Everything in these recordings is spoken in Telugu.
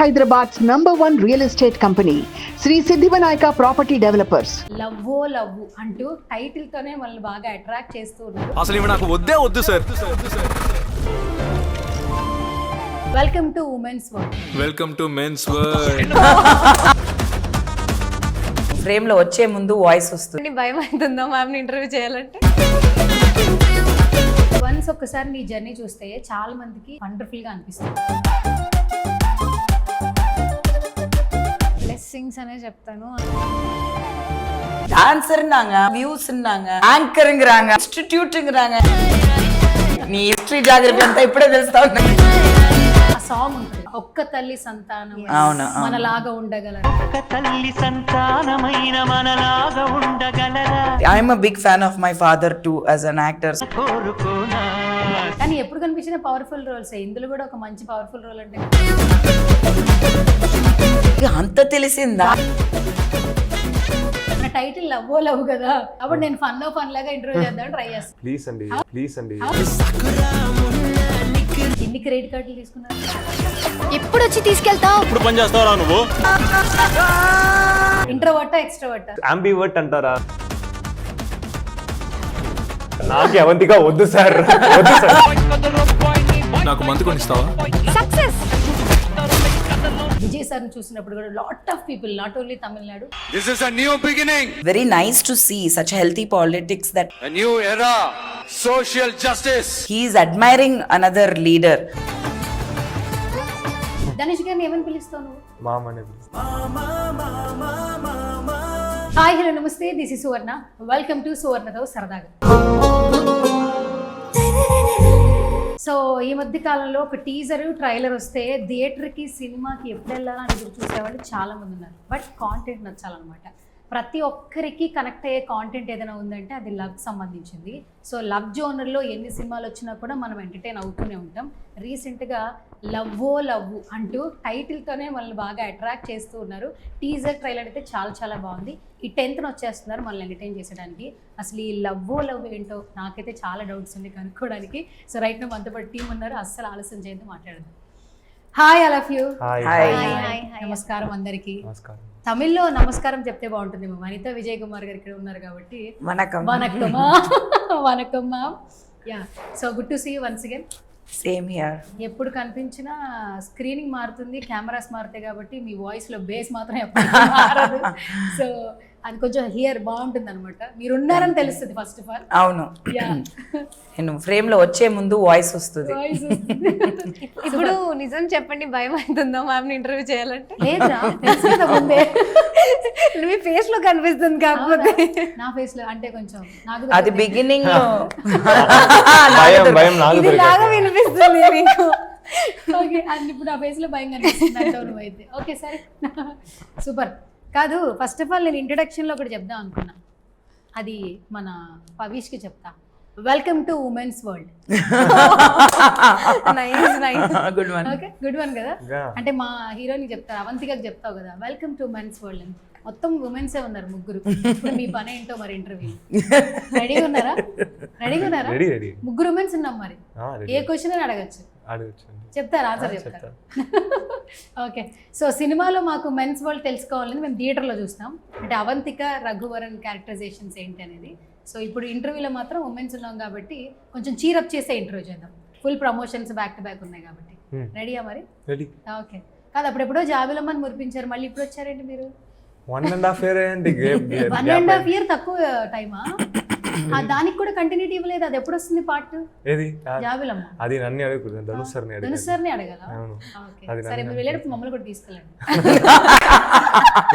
Hyderabad's #1 real estate company, Sri Siddhivanayaka Property Developers. లవ్వో లవ్వు అంటూ టైటిల్ తోనే మనల్ని బాగా అట్రాక్ట్ చేస్తూ ఉన్నారు. అసలు ఇవి నాకు వద్దు sir. Welcome to women's world. Welcome to men's world. Frame లో వచ్చే ముందు వాయిస్ వస్తుంది. భయం అవుతుందా మ్యామ్ ఇంటర్వ్యూ చేయాలంటే? వన్స్ ఒక్కసారి నీ జర్నీ చూస్తే చాలా మందికి వండర్ఫుల్ గా అనిపిస్తుంది. బ్లెస్సింగ్స్ అనే చెప్తాను. డాన్సర్னாங்க, వ్యూస్னாங்க, యాంకరింగ్றாங்க, ఇన్స్టిట్యూటింగ్றாங்க. నీ హిస్టరీ జాగ్రఫీ అంతా ఇప్పుడే తెలుస్తా ఉంది. ఆ సాంగ్ ఉంటుంది, ఒక్క తల్లి సంతానం అవును, మనలాగా ఉండగలరు. ఒక్క తల్లి సంతానమైన మనలాగా ఉండగలరా. I'm a big fan of my father too as an actor. కోరుకోనా కానీ ఎప్పుడు కనిపించిన పవర్ఫుల్ రోల్స్, ఇందులో కూడా ఒక మంచి పవర్ఫుల్ రోల్ అంటే అంత తెలిసిందా? నా టైటిల్ లవ్వో లవ్ కదా, అప్పుడు నేను ఫన్ లాగా ఇంటర్వ్యూ చేద్దామని ట్రై చేస్తాను. ప్లీజ్ అండి ఎన్ని క్రెడిట్ కార్డులు తీసుకున్నారు? ఎప్పుడు వచ్చి తీసుకెళ్తావు? ఇప్పుడు పని చేస్తావరా నువ్వు? ఇంట్రోవర్టా ఎక్స్ట్రోవర్టా? అంబివర్ట్ అంటారా? నాకు అవంతిగా వద్దు సార్. నాకు మందు కొనిస్తావా? సక్సెస్. విజయ్ సార్ చూసినప్పుడు కూడా lot of people, not only Tamil Nadu, This is a new beginning, Very nice to see such healthy politics that a new era, social justice. he is admiring another leader. Dhanush గారిని ఏమని పిలుస్తావు నువ్వు? మామ అనే పిలుస్తా. హాయ్ హలో నమస్తే, this is Suvarna. Welcome to సువర్ణతో సరదాగా. సో ఈ మధ్య కాలంలో ఒక టీజర్ ట్రైలర్ వస్తే థియేటర్కి సినిమాకి ఎప్పుడు వెళ్ళాలని ఎదురు చూసేవాళ్ళు చాలా మంది ఉన్నారు. బట్ కాంటెంట్ నచ్చాలన్నమాట. ప్రతి ఒక్కరికి కనెక్ట్ అయ్యే కాంటెంట్ ఏదైనా ఉందంటే అది లవ్కి సంబంధించింది. సో లవ్ జోనర్లో ఎన్ని సినిమాలు వచ్చినా కూడా మనం ఎంటర్టైన్ అవుతూనే ఉంటాం. రీసెంట్గా లవ్వో లవ్వు అంటూ టైటిల్తోనే మనల్ని బాగా అట్రాక్ట్ చేస్తూ ఉన్నారు. టీజర్ ట్రైలర్ అయితే చాలా బాగుంది. ఈ 10th వచ్చేస్తున్నారు మనల్ని ఎంటర్టైన్ చేసేయడానికి. అసలు ఈ లవ్వో లవ్ ఏంటో నాకైతే చాలా డౌట్స్ ఉంది కనుక్కోవడానికి. సో రైట్ నా మనతో పాటు టీం ఉన్నారు, అస్సలు ఆలస్యం చేయొద్దు, మాట్లాడదాం. Hi all of you. నమస్కారం అందరికీ. నమస్కారం. తమిళ్లో నమస్కారం చెప్తే బాగుంటుంది. వనిత విజయ్ కుమార్ గారు ఇక్కడ ఉన్నారు కాబట్టి వనకం. వనకం ma'am. Yeah, so good to see you once again. Same here. ఎప్పుడు కనిపించినా స్క్రీనింగ్ మారుతుంది, కెమెరాస్ మారుతాయి కాబట్టి మీ వాయిస్లో బేస్ మాత్రం ఎప్పుడు మారదు. సో అది కొంచెం హియర్ బాగుంటుంది అనమాట. మీరు ఉన్నారని తెలుస్తుంది ఫస్ట్ ఆఫ్ ఆల్. అవును, నేను ఫ్రేమ్ లో వచ్చే ముందు వాయిస్ వస్తుంది. ఇప్పుడు నిజం చెప్పండి, భయం అవుతుందా మ్యామ్ ఇంటర్వ్యూ చేయాలంటే? లేదురా, తెలుసు కదా ముందే. మీ ఫేస్ లో కనిపిస్తుంది, కాకపోతే నా ఫేస్ లో అంటే కొంచెం నాకు అది బిగినింగ్ లో భయం నాకు ఇది లాగా వినిపిస్తుంది మీకు. ఓకే, అండ్ ఇప్పుడు నా ఫేస్ లో భయం కనిపిస్తుంది అంటావు నువ్వైతే. ఓకే సరే, సూపర్. కాదు, ఫస్ట్ ఆఫ్ ఆల్ నేను ఇంట్రొడక్షన్లో ఒకటి చెప్దాం అనుకున్నా. అది మన పవీష్కి చెప్తా. Welcome to women's world. Good one. Okay, good one కదా. Yeah. అంటే మా హీరోని చెప్తారు, అవంతికకి చెప్తావు కదా వెల్కమ్ టు ఉమెన్స్ వరల్డ్ అని. మొత్తం ఉమెన్సే ఉన్నారు ముగ్గురు. ఇప్పుడు మీ పని ఏంటో మరి ఇంటర్వ్యూ. రెడీగా ఉన్నారా? రెడీ. ముగ్గురు ఉమెన్స్ ఉన్నాం మరి. ready. ఏ క్వశ్చన్ అని అడగచ్చు, అడగొచ్చండి. చెప్తారా? ఆన్సర్ చెప్తారు. ఓకే, సో సినిమాలో మాకు మెన్స్ వరల్డ్ తెలుసుకోవాలని మేము థియేటర్లో చూస్తాం. అంటే అవంతిక రఘువరన్ క్యారెక్టరైజేషన్స్ ఏంటి అనేది. సో ఇప్పుడు ఇంటర్వ్యూలో మాత్రం ఉమెన్స్ ఉన్నాం కాబట్టి కొంచెం చీరప్ చేసే ఇంటర్వ్యూ చేద్దాం. Full promotions back to back ఉన్నాయి కాబట్టి. రెడీయా మరి? రెడీ. ఓకే. కాదు, అప్పుడెప్పుడో జాబిలమ్మని మురిపించారు, మళ్ళీ ఇప్పుడు వచ్చారేంటి మీరు? 1.5 year అండి. 1.5 year తక్కువ టైమా? దానికి కూడా కంటిన్యూటీ ఇవ్వలేదు. అది ఎప్పుడు వస్తుంది పార్ట్? ఏది? జాబిలమ్మ. అది నన్ను అడగకూడదు, ధనుష్ సార్ని అడగాలి. ధనుష్ సార్ని అడగాల? అవును. ఓకే అది సరే, మీరు వెళ్ళేటప్పుడు మమ్మల్ని కూడా తీసుకెళ్ళండి.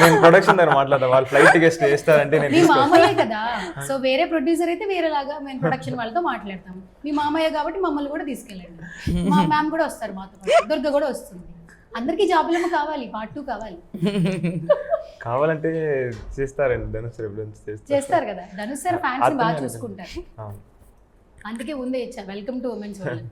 నేను ప్రొడక్షన్ దగ్గర మాట్లాడతా, వాళ్ళు ఫ్లైట్ టికెట్స్ చేస్తారంటే నేను మీ మామయ్య కదా, సో వేరే ప్రొడ్యూసర్ అయితే వేరేలాగా మేము ప్రొడక్షన్ వాళ్ళతో మాట్లాడతాము. మీ మామయ్య కాబట్టి మమ్మల్ని కూడా తీసుకెళ్ళండి. మా మ్యామ్ కూడా వస్తారు మాతో పాటు, దుర్గ కూడా వస్తుంది. అందరికీ జాబులమ్మ కావాలి, పార్ట్ 2 కావాలి. కావాలంటే చేస్తారండి, ధనుష్ చేస్తారు కదా. ధనుష్ సార్ ఫ్యాన్స్ బాగా చూసుకుంటారు, అవును. అందుకే ముందే ఇచ్చా welcome to women's world.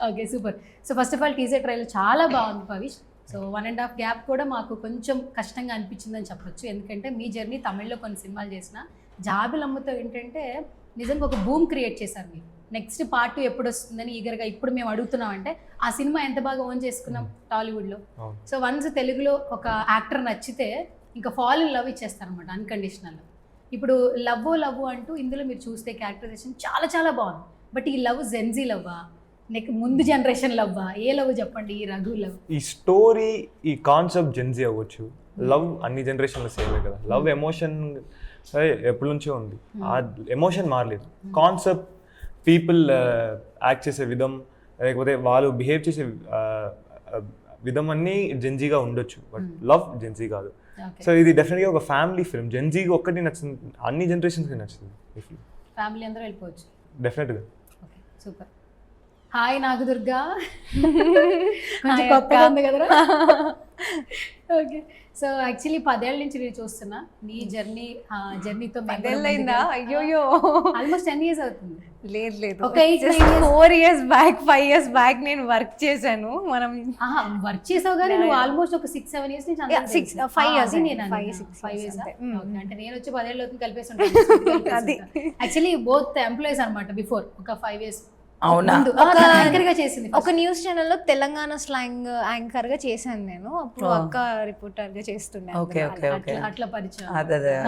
Okay, super. So first of all teaser trailer చాలా బాగుంది పవిష్. సో 1.5 గ్యాప్ కూడా మాకు కొంచెం కష్టంగా అనిపించిందని చెప్పొచ్చు. ఎందుకంటే మీ జర్నీ తమిళ్లో కొన్ని సినిమాలు చేసిన, జాబిలమ్మతో ఏంటంటే నిజంగా ఒక బూమ్ క్రియేట్ చేశారు మీరు. నెక్స్ట్ పార్ట్ 2 ఎప్పుడు వస్తుందని ఈగర్గా ఇప్పుడు మేము అడుగుతున్నాం. అంటే ఆ సినిమా ఎంత బాగా ఓన్ చేసుకున్నాం టాలీవుడ్లో. సో వన్స్ తెలుగులో ఒక యాక్టర్ నచ్చితే ఇంకా ఫాల్ ఇన్ లవ్ ఇచ్చేస్తారు అనమాట అన్కండిషనల్. ఇప్పుడు లవ్ అంటూ ఇందులో మీరు చూస్తే క్యారెక్టరైజేషన్ చాలా చాలా బాగుంది. బట్ ఈ లవ్ జెన్జీ లవ్వా, ముందు జనరేషన్ లవ్వా, ఏ లవ్ చెప్పండి ఈ రఘు లవ్? ఈ స్టోరీ, ఈ కాన్సెప్ట్ జెన్జీ అవ్వచ్చు, లవ్ అన్ని జనరేషన్లో సేమే కదా. లవ్ ఎమోషన్ ఎప్పటి నుంచో ఉంది, ఆ ఎమోషన్ మారలేదు. కాన్సెప్ట్, పీపుల్ యాక్ట్ చేసే విధం, లేకపోతే వాళ్ళు బిహేవ్ చేసే విధం అన్నీ జెన్జీగా ఉండొచ్చు, బట్ లవ్ జెన్జీ కాదు. సో ఇది డెఫినెట్గా ఒక ఫ్యామిలీ ఫిల్మ్. జెన్జీకి ఒక్కటి నచ్చింది, అన్ని జనరేషన్స్కి నచ్చింది ఈ ఫిల్మ్. ఫ్యామిలీ అందరూ వెళ్ళిపోవచ్చు. డెఫినెట్గా. Okay, super. హాయ్ నాగదుర్గా, కొంచెం కొత్తగా ఉంది కదరా? ఓకే, సో యాక్చువల్లీ 10 ఏళ్ళ నుంచి నేను చూస్తున్నా నీ జర్నీతో. 10 ఏళ్ళైందా? అయ్యోయ్యో, ఆల్మోస్ట్ 10 years అవుతుంది. లేదు ఒక 4 years బ్యాక్ 5 years బ్యాక్ నేను వర్క్ చేశాను. మనం వర్క్ చేసావు కానీ నువ్వు ఆల్మోస్ట్ ఒక 6-7 years నుంచి 5 years అంటే నేను వచ్చి 10 ఏళ్ళు అవుతుంది కలిపేసి ఉంటాను. యాక్చువల్లీ బోత్ ఎంప్లాయీస్ అనమాట. బిఫోర్ ఒక 5 years ఒక న్యూస్ ఛానల్లో తెలంగాణ స్లాంగ్ యాంకర్ గా చేశాను నేను. అప్పుడు అక్క రిపోర్టర్ గా చేస్తున్నాను. అట్లా పరిచయం.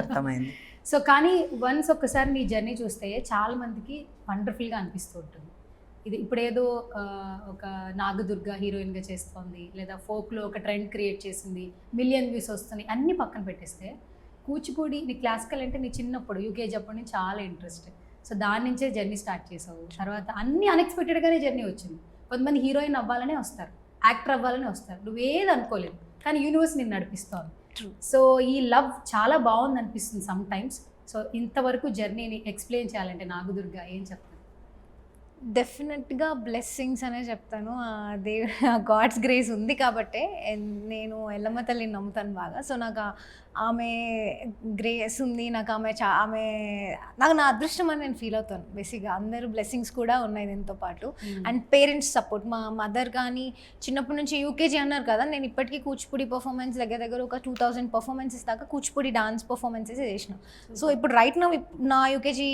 అర్థమైంది. సో కానీ వన్స్ ఒక్కసారి నీ జర్నీ చూస్తే చాలా మందికి వండర్ఫుల్గా అనిపిస్తూ ఉంటుంది. ఇది ఇప్పుడు ఏదో ఒక నాగదుర్గ హీరోయిన్గా చేస్తోంది, లేదా ఫోక్లో ఒక ట్రెండ్ క్రియేట్ చేసింది, మిలియన్ వ్యూస్ వస్తున్నాయి, అన్నీ పక్కన పెట్టేస్తే కూచిపూడి నీ క్లాసికల్ అంటే నీ చిన్నప్పుడు యూకేజీ అప్పటి నుంచి చాలా ఇంట్రెస్ట్. సో దాని నుంచే జర్నీ స్టార్ట్ చేసావు. తర్వాత అన్నీ అన్ఎక్స్పెక్టెడ్గానే జర్నీ వచ్చింది. కొంతమంది హీరోయిన్ అవ్వాలనే వస్తారు, యాక్టర్ అవ్వాలనే వస్తారు, నువ్వేది అనుకోలేదు కానీ యూనివర్స్ నిన్ను నడిపిస్తావు. సో ఈ లవ్ చాలా బాగుంది అనిపిస్తుంది సమ్ టైమ్స్. సో ఇంతవరకు జర్నీని ఎక్స్ప్లెయిన్ చేయాలంటే నాగదుర్గ ఏం చెప్తాను? డెఫినెట్గా బ్లెస్సింగ్స్ అనే చెప్తాను. గాడ్స్ గ్రేస్ ఉంది కాబట్టే నేను ఎల్లమ్మ తల్లిని నమ్ముతాను బాగా. సో నాకు ఆమె గ్రేస్ ఉంది, నాకు ఆమె నాకు నా అదృష్టం అని నేను ఫీల్ అవుతాను బేసిక్గా. అందరూ బ్లెస్సింగ్స్ కూడా ఉన్నాయి దీంతో పాటు. అండ్ పేరెంట్స్ సపోర్ట్, మా మదర్ కానీ చిన్నప్పటి నుంచి యూకేజీ అన్నారు కదా, నేను ఇప్పటికీ కూచిపూడి పర్ఫార్మెన్స్ దగ్గర ఒక 2000 పర్ఫార్మెన్సెస్ దాకా కూచిపూడి డాన్స్ పర్ఫార్మెన్సెస్ చేసిన. సో ఇప్పుడు రైట్ నా యూకేజీ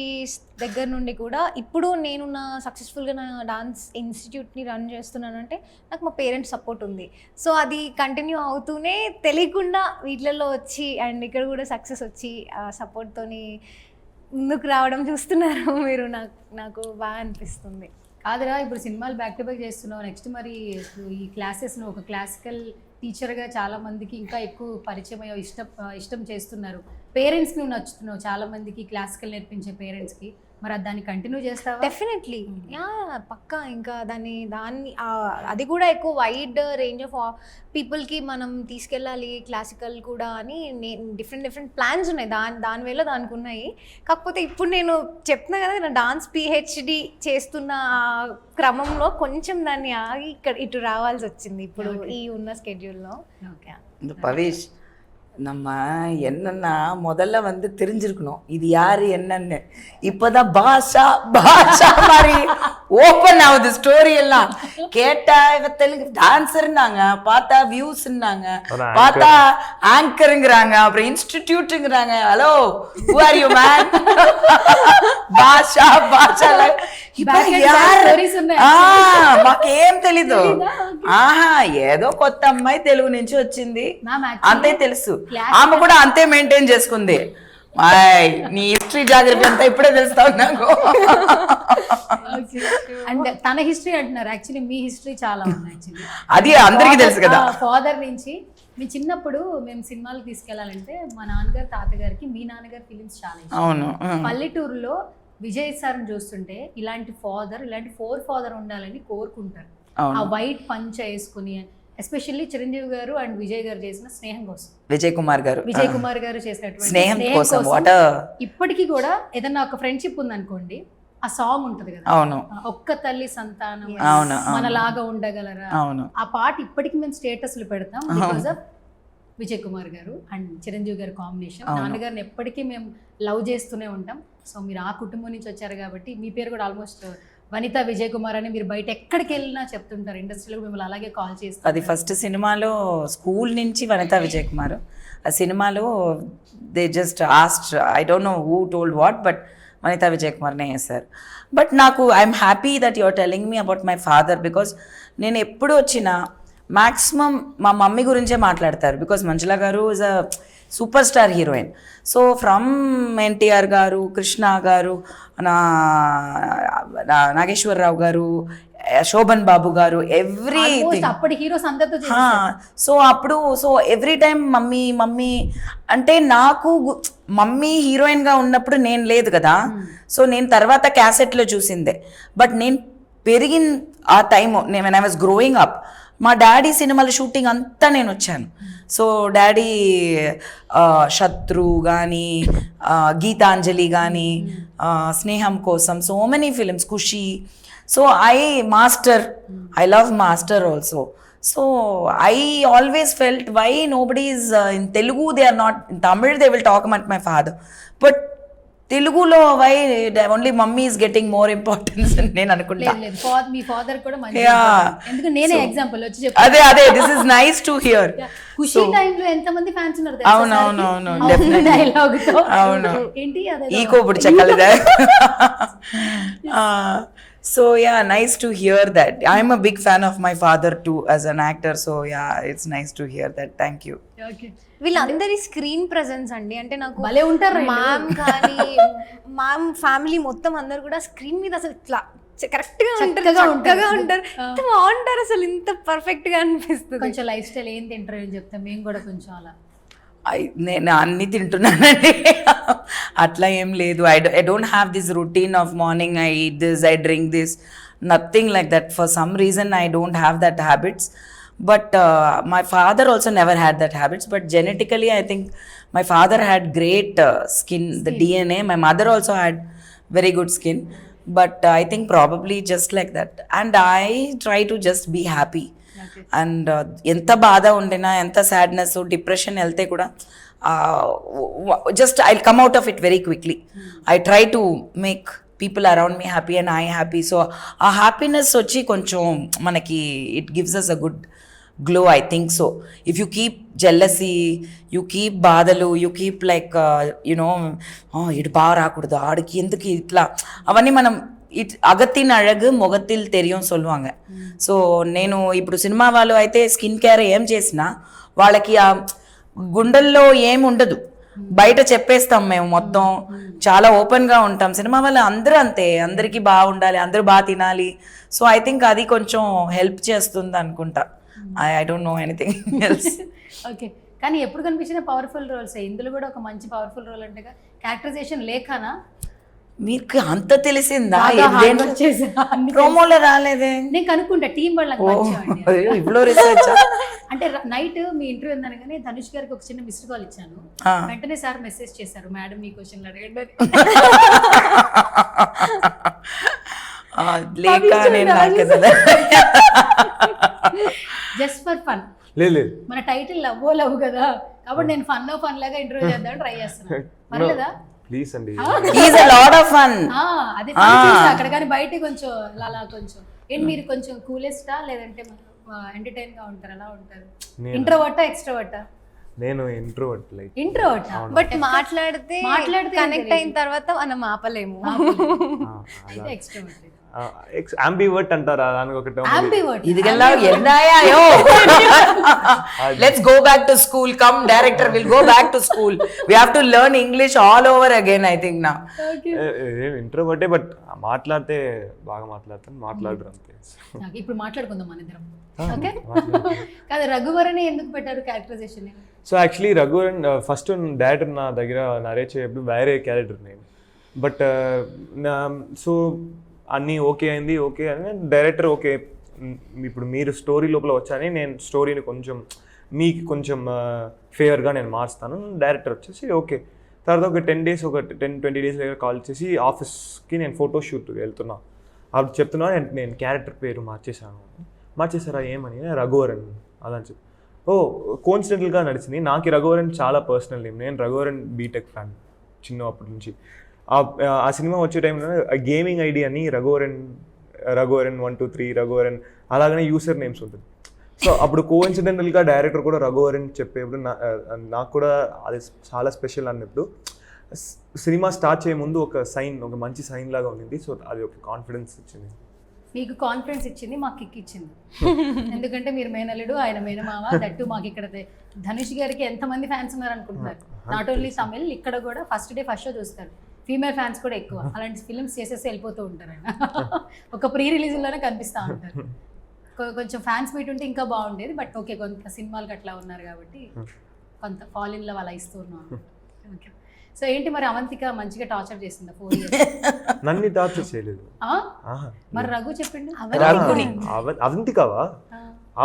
దగ్గర నుండి కూడా ఇప్పుడు నేను నా సక్సెస్ఫుల్గా నా డాన్స్ ఇన్స్టిట్యూట్ని రన్ చేస్తున్నానంటే నాకు మా పేరెంట్స్ సపోర్ట్ ఉంది. సో అది కంటిన్యూ అవుతూనే తెలియకుండా వీటిలలో వచ్చి అండ్ ఇక్కడ కూడా సక్సెస్ వచ్చి సపోర్ట్తోని ముందుకు రావడం చూస్తున్నారు మీరు. నాకు బాగా అనిపిస్తుంది. కాదురా, ఇప్పుడు సినిమాలు బ్యాక్ టు బ్యాక్ చేస్తున్నావు, నెక్స్ట్ మరి ఈ క్లాసెస్ను ఒక క్లాసికల్ టీచర్గా చాలా మందికి ఇంకా ఎక్కువ పరిచయం అయ్యో ఇష్టం చేస్తున్నారు. పేరెంట్స్కి నువ్వు నచ్చుతున్నావు చాలా మందికి, క్లాసికల్ నేర్పించే పేరెంట్స్కి. మరి దాన్ని కంటిన్యూ చేస్తావా? డెఫినెట్లీ, పక్కా. ఇంకా దాన్ని అది కూడా ఎక్కువ వైడ్ రేంజ్ ఆఫ్ పీపుల్కి మనం తీసుకెళ్ళాలి క్లాసికల్ కూడా అని డిఫరెంట్ ప్లాన్స్ ఉన్నాయి. దాని వేళ దానికి ఉన్నాయి. కాకపోతే ఇప్పుడు నేను చెప్తున్నా కదా, నా డాన్స్ పిహెచ్డి చేస్తున్న క్రమంలో కొంచెం దాన్ని ఆగి ఇటు రావాల్సి వచ్చింది ఇప్పుడు ఈ ఉన్న స్కెడ్యూల్లో. பவிஷ், நம்ம என்னன்னா முதல்ல தெரிஞ்சிருக்கணும் இது யாரு என்னன்னு. இப்போதான் பாஷா மாதிரி ஓப்பன் ஆகுது ஸ்டோரி எல்லாம். கேட்டா இவ தெலுங்கு டான்ஸர்னாங்க, பார்த்தா வியூஸ்னாங்க, பார்த்தா ஆங்கருங்கிறாங்க, அப்புறம் இன்ஸ்டிடியூட்டுங்கிறாங்க. Hello, who are you man? భాషా మాకేం తెలీదు. ఆహా, ఏదో కొత్త అమ్మాయి తెలుగు నుంచి వచ్చింది అంతే తెలుసు. ఆమె కూడా అంతే మెయింటైన్ చేసుకుంది. నీ హిస్టరీ జాగ్రఫీ అంతా ఇప్పుడే తెలుస్తావు నాకు. అండ్ తన హిస్టరీ అంటున్నారు, యాక్చువల్లీ మీ హిస్టరీ చాలా ఉంది. అది అందరికీ తెలుసు కదా. ఫాదర్ నుంచి మీ చిన్నప్పుడు మేము సినిమాలకు తీసుకెళ్లాలంటే మా నాన్నగారు తాతగారికి మీ నాన్నగారు ఫిలిమ్స్ చాలా ఇష్టం. అవును, పల్లెటూరులో విజయ్ సార్ని చూస్తుంటే ఇలాంటి ఫోర్ ఫాదర్ ఉండాలని కోరుకుంటారు. ఆ వైట్ పంచ వేసుకుని, ఎస్పెషల్లీ చిరంజీవి గారు అండ్ విజయ్ గారు చేసిన స్నేహం కోసం, విజయ్ కుమార్ గారు చేసినటువంటి స్నేహం కోసం ఇప్పటికీ కూడా ఏదన్నా ఒక ఫ్రెండ్షిప్ ఉందనుకోండి, ఆ సాంగ్ ఉంటది కదా, అవును, ఒక్క తల్లి సంతానం మనలాగా ఉండగలరా, ఆ పాట ఇప్పటికీ మేము స్టేటస్లు పెడతాం బికాస్ ఆఫ్ విజయ్ కుమార్ గారు అండ్ చిరంజీవి గారు కాంబినేషన్. నాన్నగారిని ఎప్పటికీ మేము లవ్ చేస్తూనే ఉంటాం. సో మీరు ఆ కుటుంబం నుంచి వచ్చారు కాబట్టి మీ పేరు కూడా ఆల్మోస్ట్ వనిత విజయ్ కుమార్ అని మీరు బయట ఎక్కడికి వెళ్ళినా చెప్తుంటారు. ఇండస్ట్రీలో మిమ్మల్ని అలాగే కాల్ చేస్తారు. అది ఫస్ట్ సినిమాలో స్కూల్ నుంచి వనిత విజయ్ కుమార్. ఆ సినిమాలో they just asked, I don't know who told what, but Vanitha Vijay కుమార్నే చేశారు. బట్ నాకు I'm happy that your telling me about my father, because నేను ఎప్పుడు వచ్చినా మ్యాక్సిమం మా మమ్మీ గురించే మాట్లాడతారు. బికాస్ మంజుల గారు is a super star heroine. So from NTR గారు, కృష్ణ గారు, నాగేశ్వరరావు గారు, శోభన్ బాబు గారు, ఎవ్రీథింగ్. అప్పటి హీరోస్ అందరితో సో ఎవ్రీ టైం మమ్మీ అంటే నాకు మమ్మీ హీరోయిన్గా ఉన్నప్పుడు నేను లేదు కదా. సో నేను తర్వాత క్యాసెట్లో చూసిందే. బట్ నేను పెరిగిన ఆ time when I was growing up, మా డాడీ సినిమాల షూటింగ్ అంతా నేను వచ్చాను. సో డాడీ శత్రు కానీ, గీతాంజలి కానీ, Sneham Kosam, so many films, Kushi. So Master, I love Master also. So I always felt why nobody is in Telugu, they are not in Tamil, they will talk about my father, but Telugulo why only mummy is getting more importance అని నేను అనుకుంటా. మీ ఫాదర్ కూడా మంచి, Yeah. ఎందుకు నేనే ఎగ్జాంపుల్ వచ్చి అదే this is nice to hear. ఖుషి టైంలో ఎంత మంది ఫ్యాన్స్ ఉన్నారు అవును definitely. డైలాగ్ తో అవును. ఏంటి అదే ఈకో ఇప్పుడు చెక్కలేదా. So yeah, nice to hear that. I'm a big fan of my father too as an actor. So yeah, it's nice to hear that. Thank you. Okay. వీళ్ళందరి స్క్రీన్ ప్రెజెన్స్ అండి, అంటే నాకు భలే ఉంటారు మ్యామ్ కానీ మ్యామ్ ఫ్యామిలీ మొత్తం అందరు కూడా స్క్రీన్ మీద అసలు ఇట్లా కరెక్ట్గా ఉంటారు, చక్కగా ఉంటారు, ఎంత బాగుంటారు అసలు, ఇంత పర్ఫెక్ట్గా అనిపిస్తుంది. కొంచెం లైఫ్ స్టైల్ ఏం తింటారు అని చెప్తాం మేము కూడా కొంచెం అలా. నేను అన్ని తింటున్నానండి, అట్లా ఏం లేదు. I don't have this routine of morning I eat this, I drink this, nothing like that. For some reason I don't have that habits. But my father also never had that habits, but genetically I think my father had great skin, the DNA. My mother also had very good skin, but I think probably just like that. And I try to just be happy. And enta baada undena, enta sadness, depression elte kuda just I'll come out of it very quickly. I try to make people around me happy and I happy. So a happiness వచ్చి కొంచెం మనకి it gives us a good glow, I think so. If you keep jealousy, you keep బాధలు, you keep like ఇటు బాగా రాకూడదు, ఆడికి ఎందుకు ఇట్లా, అవన్నీ మనం అగత్తిన అழகு మొగத்தில் தெரியும் சொல்லுவாங்க. సో నేను ఇప్పుడు సినిమా వాళ్ళు అయితే స్కిన్ కేర్ ఏం చేసినా వాళ్ళకి ఆ గుండెల్లో ఏం ఉండదు, బయట చెప్పేస్తాం మేము మొత్తం, చాలా ఓపెన్గా ఉంటాం. సినిమా వాళ్ళు అందరూ అంతే, అందరికీ బాగుండాలి, అందరూ బాగా తినాలి. సో ఐ థింక్ అది కొంచెం హెల్ప్ చేస్తుంది అనుకుంటా. I don't know anything else. Okay, కానీ ఎప్పుడు కనిపించిన పవర్ఫుల్ రోల్స్, ఇందులో కూడా ఒక మంచి పవర్ఫుల్ రోల్ అంటే క్యారెక్టరైజేషన్ లేఖనా? మీకు అంత తెలిసిందా? ప్రోమోలో రాలేదే, నేను కనుక్కుంటా టీం వాళ్ళకి. ఇప్పుడు రీసెర్చ్ అంటే నైట్ మీ ఇంటర్వ్యూ ఉందని కానీ ధనుష్ గారికి ఒక చిన్న మిస్డ్ కాల్ ఇచ్చాను, వెంటనే సార్ మెసేజ్ చేశారు, మేడం మీ క్వశ్చన్లు అడగండి. Just for fun. లేదు మన టైటిల్ లవ్ కదా, కాబట్టి నేను ఫన్ లాగా ఇంటర్వ్యూ చేద్దాం ట్రై చేస్తున్నాను. పర్లేదా? ప్లీజ్ అండి. Is a lot of fun. అదే అక్కడ కానీ బయట కొంచెం అలా కొంచెం ఏంటి, మీరు కొంచెం కూలెస్టా లేదంటే ఎంటర్టైన్ గా ఉంటారు, ఎలా ఉంటారు? ఇంట్రోవర్టా ఎక్స్ట్రోవర్టా? నేను ఇంట్రోవర్ట్. లైక్ ఇంట్రోవర్ట్, బట్ మాట్లాడితే కనెక్ట్ అయిన తర్వాత మనం ఆపలేము. అయితే ఎక్స్ట్రోవర్ట్. ambivert అంటారా దానికి ఒక term. ambivert ఇదిగెల్లా ఎన్నాయో. Let's go back to school. Come director, we'll go back to school. We have to learn English all over again, I think now. ఇంట్రోవర్టే, బట్ మాట్లాడితే బాగా మాట్లాడరు అంతే. ఇప్పుడు మాట్లాడుకుందాం మన ఇద్దరం. ఓకే, కాదు రఘువరన్ ఎందుకు పెట్టారు characterization? So actually Raghuvaran first director నా దగ్గర నరేట్ చేయప్పుడు వేరే క్యారెక్టర్ నేను, బట్ సో అన్నీ ఓకే అయింది. ఓకే అని డైరెక్టర్ ఓకే ఇప్పుడు మీరు స్టోరీ లోపల వచ్చాని నేను స్టోరీని కొంచెం మీకు కొంచెం ఫేవర్గా నేను మారుస్తాను. డైరెక్టర్ వచ్చేసి ఓకే. తర్వాత ఒక 10-20 డేస్ కాల్ చేసి ఆఫీస్కి నేను ఫోటోషూట్ వెళ్తున్నా, అప్పుడు చెప్తున్నా నేను క్యారెక్టర్ పేరు మార్చేసారా ఏమని, రఘువరన్ అలా అని చెప్పి. కోఇన్సిడెంటల్గా నడిచింది. నాకు రఘువరన్ చాలా పర్సనల్ నేమ్. నేను రఘువరన్ బీటెక్ ఫ్యాన్ చిన్నప్పటి నుంచి. ఆ సినిమా వచ్చే టైంలో గేమింగ్ ఐడి అని రఘువరన్ 123 రఘువరన్ అలాగనే యూసర్ నేమ్స్ ఉంటుంది. సో అప్పుడు కోఇన్సిడెంటల్గా డైరెక్టర్ కూడా రఘువరన్ చెప్పేప్పుడు నాకు కూడా అది చాలా స్పెషల్ అన్నప్పుడు సినిమా స్టార్ట్ చేయ ముందు ఒక మంచి సైన్ లాగా ఉండింది. సో అది ఒక కాన్ఫిడెన్స్ ఇచ్చింది. మీకు కాన్ఫిడెన్స్ ఇచ్చింది, మాకు కిక్ ఇచ్చింది. ఎందుకంటే మీరు మేనల్లుడు, ఆయన మేనమామ. దట్టు మాకు ఇక్కడ ధనుష్ గారికి ఎంతమంది ఫ్యాన్స్ ఉన్నారు అనుకుంటున్నారు. నాట్ ఓన్లీ తమిళ్, ఇక్కడ కూడా ఫస్ట్ షో చూస్తారు. ఫీమేల్ ఫ్యాన్స్ కూడా ఎక్కువ. అలాంటి ఫిల్మ్స్ చేసేసి వెళ్ళిపోతూ ఉంటారు ఆయన. ఒక ప్రీ రిలీజ్లోనే కనిపిస్తూ ఉంటారు. కొంచెం ఫ్యాన్స్ మీట్ ఉంటే ఇంకా బాగుండేది. బట్ ఓకే, కొంత సినిమాలకు అట్లా ఉన్నారు కాబట్టి కొంత ఫాల్ ఇన్ లవ్ అలా ఇస్తూ ఉన్నాం. ఓకే, సో ఏంటి మరి అవంతిక మంచిగా టార్చర్ చేసిందా 4 years? నన్ను టార్చర్ చేయలేదు. మరి రఘు చెప్పిండు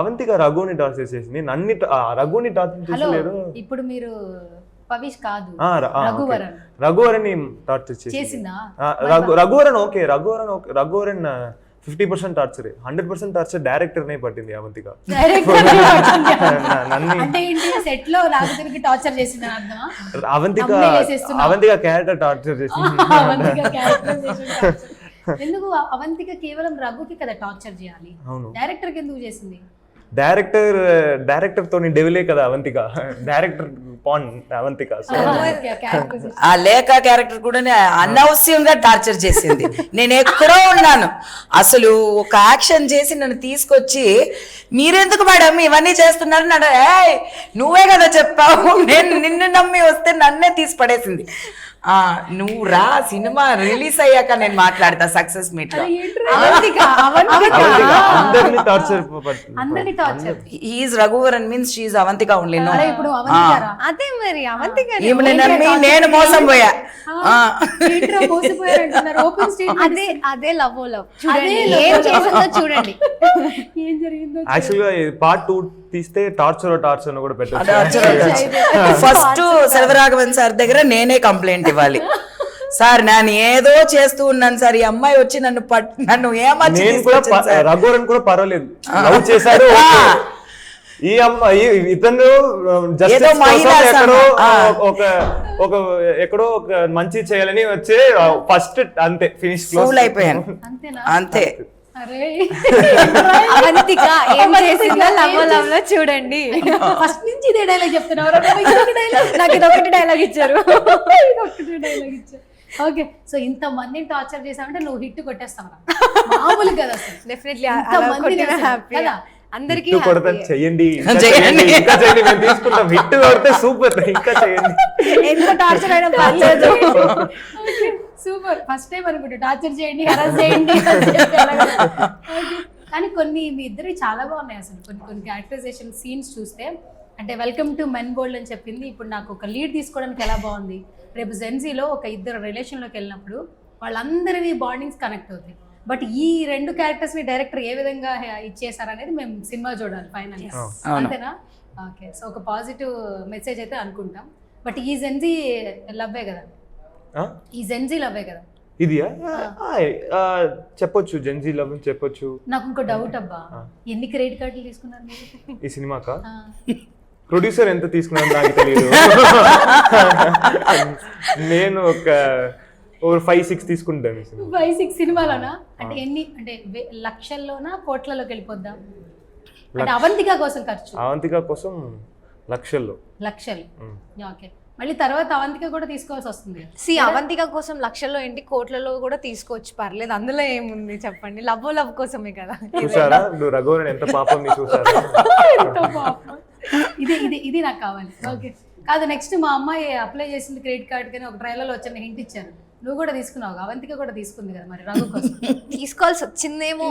అవంతిక రఘుని టార్చర్ చేసింది. రఘుని టార్చర్ చేసలేరు. ఇప్పుడు మీరు పవిష్ కాదు, రఘువరన్ టార్చర్ చేసిందా? రఘువరన్ 50% టార్చర్, 100% టార్చర్ డైరెక్టర్ నే పట్టింది అవంతిక. అవంతిక క్యారెక్టర్ టార్చర్ చేసింది. ఎందుకు అవంతిక కేవలం రఘుకి కదా టార్చర్ చేయాలి, డైరెక్టర్ కి ఎందుకు చేసింది? డైరెక్టర్ తోని డెవిలే కదా అవంతిక. Director pan Avantika. ఆ లేఖ క్యారెక్టర్ కూడా అనవసరంగా టార్చర్ చేసింది. నేను ఎక్కడో ఉన్నాను, అసలు ఒక యాక్షన్ చేసి నన్ను తీసుకొచ్చి మీరెందుకు మేడం ఇవన్నీ చేస్తున్నారు నన్ను, నువ్వే కదా చెప్పావు, నేను నిన్ను నమ్మి వస్తే నన్నే తీసి పడేసింది. నువ్వు రా, సినిమా రిలీజ్ అయ్యాక నేను మాట్లాడతా సక్సెస్ మీట్ లో. He's Raghuvaran means she is Avanthika only. No, అదే మరి అవంతిక ఈమెను నమ్మి నేను మోసం పోయా. అదే లవ్ చూడండి, ఏం చేసిందో చూడండి, ఏం జరిగిందో. యాక్చువల్గా పార్ట్ 2 తీస్తే టార్చర్ కూడా పెట్టారు. ఫస్ట్ సెల్వరాఘవన్ సార్ దగ్గర నేనే కంప్లైంట్ ఇవ్వాలి. సార్ నేను ఏదో చేస్తూ ఉన్నాను సార్, ఈ అమ్మాయి వచ్చి నన్ను ఏమర్చి రఘువరన్ కూడా పర్వాలేదు, లవ్ చేశారు. ఈ అమ్మాయి ఇతను ఎక్కడో ఒక మంచి చేయాలని వచ్చే ఫస్ట్ అంతే ఫినిష్ క్లోజ్ అయిపోయాను అంతే. అవంతిక ఏం చేసిందో లవ్ లో చూడండి. ఫస్ట్ నుంచి ఇదే డైలాగ్ చెప్తున్నారు. నాకు ఇదొకటి డైలాగ్ ఇచ్చారు. ఓకే, సో ఇంత మందిని టార్చర్ చేసావంటే నువ్వు హిట్ కొట్టేస్తావు. మామూలు కదా అసలు. డెఫినెట్లీ కదా, అందరికీ చెయ్యండి, తీసుకుంటాం. హిట్ కొడితే సూపర్, ఇంకా చేయండి. ఎంత టార్చర్ అయినా పర్లేదు. సూపర్, ఫస్ట్ టైం అనుకుంటా టార్చర్ చేయండి, హరాస్ చేయండి. కానీ కొన్ని మీ ఇద్దరు చాలా బాగున్నాయి అసలు. కొన్ని క్యారెక్టరైజేషన్ సీన్స్ చూస్తే, అంటే వెల్కమ్ టు మెన్ వరల్డ్ అని చెప్పింది, ఇప్పుడు నాకు ఒక లీడ్ తీసుకోవడానికి ఎలా బాగుంది. రేపు జెన్జీలో ఒక ఇద్దరు రిలేషన్లోకి వెళ్ళినప్పుడు వాళ్ళందరివి బాండింగ్స్ కనెక్ట్ అవుతాయి. బట్ ఈ 2 క్యారెక్టర్స్ని డైరెక్టర్ ఏ విధంగా ఇచ్చేసారనేది మేము సినిమా చూడాలి ఫైనల్గా, అంతేనా? ఓకే, సో ఒక పాజిటివ్ మెసేజ్ అయితే అనుకుంటాం. బట్ ఈ జెన్జీ లవ్వే కదా, ఈ జెన్జీ లవ్వే కదా ఇది. చెప్పొచ్చు, జెన్జీ లవ్ చెప్పొచ్చు. నాకు ఇంకో డౌట్ అబ్బా, ఎన్ని క్రెడిట్ కార్డులు తీసుకున్నారు మీరు ఈ సినిమాకా? ప్రొడ్యూసర్ ఎంత తీసుకున్నాను నాకు తెలియదు. నేను ఒక 5-6 తీసుకుంటాను. 5-6 సినిమాలోనా? అంటే ఎన్ని, అంటే లక్షల్లోనా కోట్లలోకి వెళ్ళిపోద్దాం? అంటే అవంతిక కోసం ఖర్చు? అవంతిక కోసం లక్షలు. ఓకే, మళ్ళీ తర్వాత అవంతిక కూడా తీసుకోవాల్సి వస్తుంది. అవంతిక కోసం లక్షల్లో ఏంటి, కోట్లలో కూడా తీసుకోవచ్చు, పర్లేదు, అందులో ఏముంది చెప్పండి. లవ్ కోసమే కదా. చూసారా రఘువరన్ ఎంత పాపం చూసారా? ఇది నాకు కావాలి. ఓకే, కాదు, నెక్స్ట్ మా అమ్మాయి అప్లై చేసింది క్రెడిట్ కార్డ్ కానీ ఒక ట్రైలర్లో వచ్చిన హింట్ ఇచ్చాను. నువ్వు కూడా తీసుకున్నావు, అవంతిక కూడా తీసుకుంది కదా, మరి రఘు కోసం తీసుకోవాల్సి వచ్చిందేమో.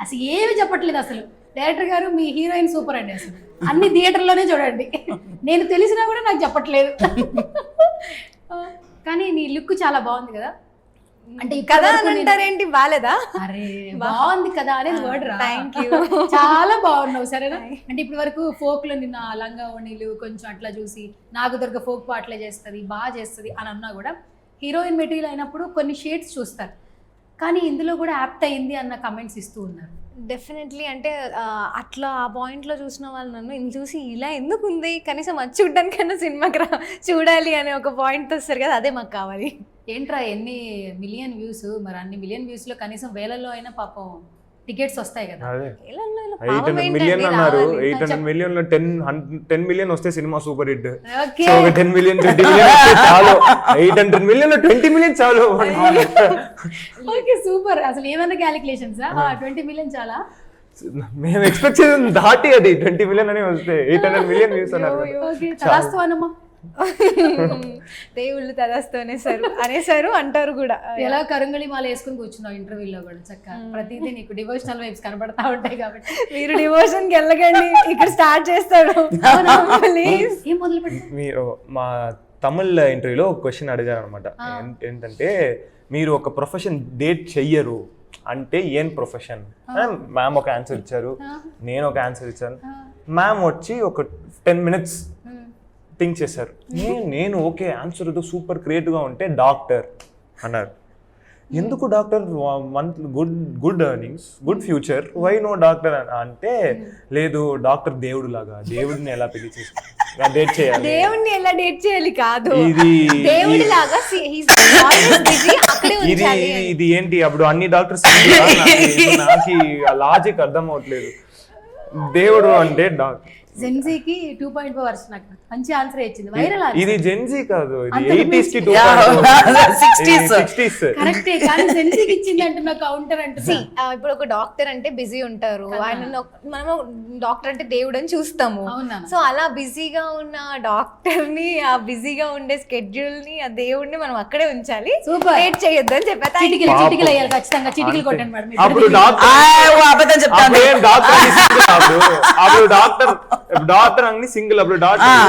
అసలు ఏమి చెప్పట్లేదు అసలు డైరెక్టర్ గారు. మీ హీరోయిన్ సూపర్ అండి, అసలు అన్ని థియేటర్లోనే చూడండి. నేను తెలిసినా కూడా నాకు చెప్పట్లేదు. కానీ నీ లుక్ చాలా బాగుంది కదా. అంటే కదా అంటారేంటి, బాలేదా? అరే బాగుంది కదా అనేది వర్డ్ రా. థ్యాంక్ యూ, చాలా బాగున్నావు. సరేనా? అంటే ఇప్పటి వరకు ఫోక్ లో నిన్న లంగా ఓణీలు కొంచెం అట్లా చూసి నాకు దొరక ఫోక్ పాటలే చేస్తుంది, బాగా చేస్తుంది అని అన్నా కూడా హీరోయిన్ మెటీరియల్ అయినప్పుడు కొన్ని షేడ్స్ చూస్తారు. కానీ ఇందులో కూడా యాప్ట్ అయింది అన్న కమెంట్స్ ఇస్తూ ఉన్నారు. డెఫినెట్లీ, అంటే అట్లా ఆ పాయింట్లో చూసిన వాళ్ళు నన్ను ఇది చూసి ఇలా ఎందుకు ఉంది, కనీసం అది చూడడానికన్నా సినిమాకి చూడాలి అనే ఒక పాయింట్ వస్తారు కదా, అదే మాకు కావాలి. ఏంట్రా ఎన్ని మిలియన్ వ్యూస్, మరి అన్ని మిలియన్ వ్యూస్లో కనీసం వేలల్లో అయినా పాపం టికెట్స్ వస్తాయి కదా. అదే ఇలా 800 మిలియన్ అన్నారు. 800 మిలియన్ లో 10 మిలియన్ వస్తే cinema super hit. Okay so 10 million 20 million వస్తే చాలు. 800 మిలియన్ లో 20 మిలియన్ చాలు. Okay super. అసలు ఏమన్నా క్యాలిక్యులేషన్స్ 20 మిలియన్ చాలా. మేము ఎక్స్పెక్ట్ చేసిన దాటి అది 20 మిలియన్ అని వస్తే 800 మిలియన్ వ్యూస్ అన్నారు. ఓకే తలాస్తు అనమ్మా. దేవుళ్ళు అనేసారు అంటారు కూడా. ఎలా కరుంగళి మాల వేసుకుని కూర్చున్నావు ఇంటర్వ్యూలో కూడా చక్కగా. ప్రతిదీ నీకు డివోషనల్ వైబ్స్ కనబడతా ఉంటాయి కాబట్టి. మీరు డివోషన్ కి వెళ్ళకండి, ఇక్కడ స్టార్ట్ చేస్తాడు. ఏం మొదలు పెట్టారు? మీరు మా తమిళ్ ఇంటర్వ్యూలో ఒక క్వశ్చన్ అడిగారు అనమాట. ఏంటంటే మీరు ఒక ప్రొఫెషన్ డేట్ చెయ్యరు అంటే ఏం ప్రొఫెషన్? మ్యామ్ ఒక ఆన్సర్ ఇచ్చారు, నేను ఒక ఆన్సర్ ఇచ్చాను. మ్యామ్ వచ్చి ఒక 10 minutes థింక్ చేశారు. నేను ఓకే ఆన్సర్ సూపర్ క్రియేటివ్గా ఉంటే డాక్టర్ అన్నారు. ఎందుకు doctor? Monthly good earnings, good future, why no doctor అంటే లేదు డాక్టర్ దేవుడు లాగా, దేవుడిని ఎలా పెళ్లి చేసి డేట్ చేయాలి, దేవుడిని ఎలా డేట్ చేయాలి కాదు, ఇది దేవుడి లాగా ఇది ఏంటి? అప్పుడు అన్ని డాక్టర్స్ నాకు లాజిక్ అర్థం అవట్లేదు. దేవుడు అంటే డాక్టర్. జెన్జీకి 2.4 వర్షన్ నాకు మంచి ఆన్సర్ ఇచ్చింది. వైరల్ ఇది జెన్జీ కాదు, ఇది 80s కి 60s. కరెక్టే, కానీ జెన్జీకి ఇచ్చింది అంటున్నా కౌంటర్ అంటే. ఇప్పుడు ఒక డాక్టర్ అంటే బిజీ ఉంటారు, ఆయన మనము డాక్టర్ అంటే దేవుడు అని చూస్తాము. సో అలా బిజీగా ఉన్న డాక్టర్ ని, ఆ బిజీగా ఉండే స్కెడ్యూల్ ని, ఆ దేవుడిని మనం అక్కడే ఉంచాలి. లేట్ చేయొద్దు అని చెప్పారు. చిటికలు వేయాలి ఖచ్చితంగా. చిటికలు కొట్టండి మేడం. అప్పుడు డాక్టర్ అన్ని సింగిల్, అప్పుడు డాక్టర్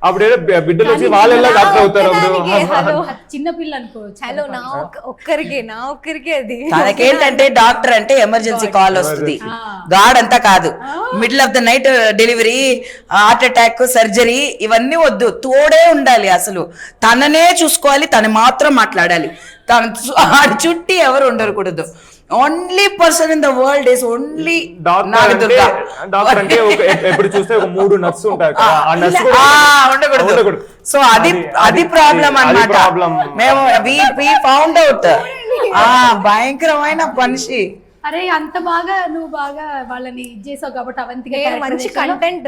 అప్పుడు బిడ్డలు వచ్చి వాళ్ళెల్లా డాక్టర్ అవుతారు. అప్పుడు చిన్న పిల్ల అనుకోవచ్చు. హలో నా ఒక్కరికి అది. తనకేంటంటే డాక్టర్ అంటే ఎమర్జెన్సీ కాల్ వస్తుంది, గాడ్ అంతా కాదు. Middle of the night delivery, heart attack, surgery ఇవన్నీ వద్దు, తోడే ఉండాలి. అసలు తననే చూసుకోవాలి, తను మాత్రం మాట్లాడాలి, తన చుట్టి ఎవరు ఉండకూడదు. Only person in the world is only doctor అంటే ఎప్పుడు చూస్తే ఒక 3 నర్స్ ఉంటారు కదా, ఆ నర్స్ ఉండకూడదు. సో అది ప్రాబ్లం అన్నమాట. మేము వి ఫౌండ్ అవుట్ భయంకరమైన మనిషి. అరే అంత బాగా నువ్వు బాగా వాళ్ళని చేసావు కాబట్టి అవంతిగా మంచి కంటెంట్.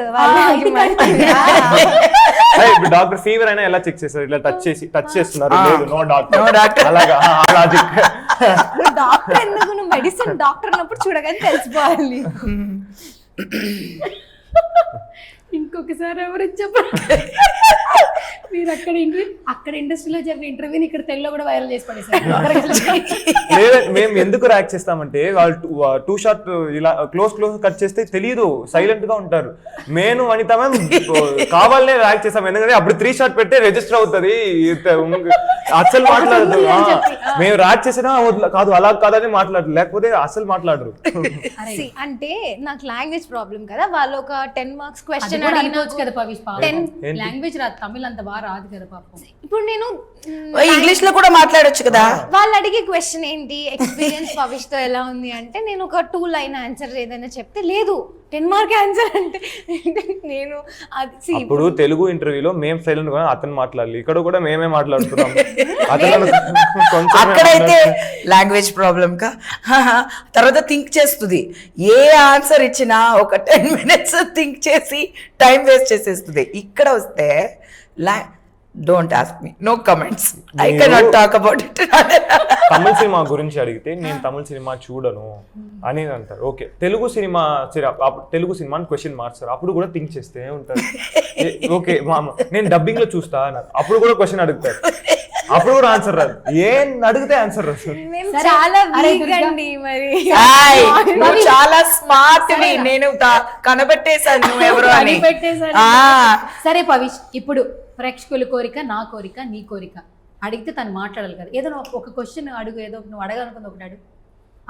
డాక్టర్ ఫీవర్ అయినా ఎలా చెక్ చేస్తారు? ఇలా టచ్ చేస్తున్నారు, లేదు నో డాక్టర్ అలాగా లాజిక్. డాక్టర్ ఎందుకు? నువ్వు మెడిసిన్ డాక్టర్ అన్నప్పుడు చూడగానే తెలిసిపోవాలి. ఇంకొకసారి ఎవరు చెప్పారు? మీరు అక్కడ ఇండస్ట్రీలో జరిగిన ఇంటర్వ్యూని ఇక్కడ తెలుగులో కూడా వైరల్ చేసి పడేసారు. మేము ఎందుకు ర్యాక్ చేస్తామంటే వాళ్ళు 2 షాట్ ఇలా క్లోజ్ కట్ చేస్తే తెలియదు, సైలెంట్ గా ఉంటారు. నేను వనిత మ్యామ్ కావాలనే ర్యాక్ చేస్తాం, ఎందుకంటే అప్పుడు 3 షాట్ పెడితే రిజిస్టర్ అవుతుంది, అసలు మాట్లాడదు. మేము ర్యాక్ చేసినా కాదు అలా కాదని మాట్లాడరు, లేకపోతే అసలు మాట్లాడరు. అంటే నాకు లాంగ్వేజ్ ప్రాబ్లం కదా, వాళ్ళు ఒక 10 మార్క్స్ క్వశ్చన్ అడగవచ్చు కదా పవిష్. లాంగ్వేజ్ రాదు, తమిళ్ అంత బాగా రాదు కదా పాపం. ఇప్పుడు నేను ఇంగ్లీష్ లో కూడా మాట్లాడొచ్చు కదా. వాళ్ళు అడిగే క్వశ్చన్ ఏంటి, ఎక్స్పీరియన్స్ పవిష్ తో ఎలా ఉంది అంటే, నేను ఒక 2 లైన్ ఆన్సర్ ఏదైనా చెప్తే లేదు 10 మార్క్ ఆన్సర్ అంటే నేను అప్పుడు తెలుగు ఇంటర్వ్యూలో మేము సైలెంట్ గా అతను మాట్లాడాలి, ఇక్కడ కూడా మేమే మాట్లాడుతున్నాం. అక్కడైతే లాంగ్వేజ్ ప్రాబ్లం కా తర్వాత థింక్ చేస్తుంది, ఏ ఆన్సర్ ఇచ్చినా ఒక 10 minutes థింక్ చేసి టైం వేస్ట్ చేసేస్తుంది. ఇక్కడ వస్తే don't ask me, no comments, I cannot talk about it. Tamil cinema గురించి అడిగితే నేను తమిళ సినిమా చూడను అని అంటారు. ఓకే తెలుగు సినిమా అని క్వశ్చన్ మార్చారు, అప్పుడు కూడా థింక్ చేస్తే ఉంటారు. ఓకే నేను డబ్బింగ్ లో చూస్తా అన్నారు, అప్పుడు కూడా క్వశ్చన్ అడుగుతారు, అప్పుడు కూడా ఆన్సర్ రాదు. ఏం అడిగితే ఆన్సర్ రాదు. చాలా వీక్ అండి మరి. నువ్వు చాలా స్మార్ట్ వి, నేను కనబెట్టేశాను నువ్వు ఎవరు అని. సరే పవిష్, ఇప్పుడు ప్రేక్షకుల కోరిక, నా కోరిక, నీ కోరిక అడిగితే తను మాట్లాడాలి కదా. ఏదో ఒక క్వశ్చన్ అడుగు, ఏదో నువ్వు అడగాలనుకుంది ఒకటి అడుగు,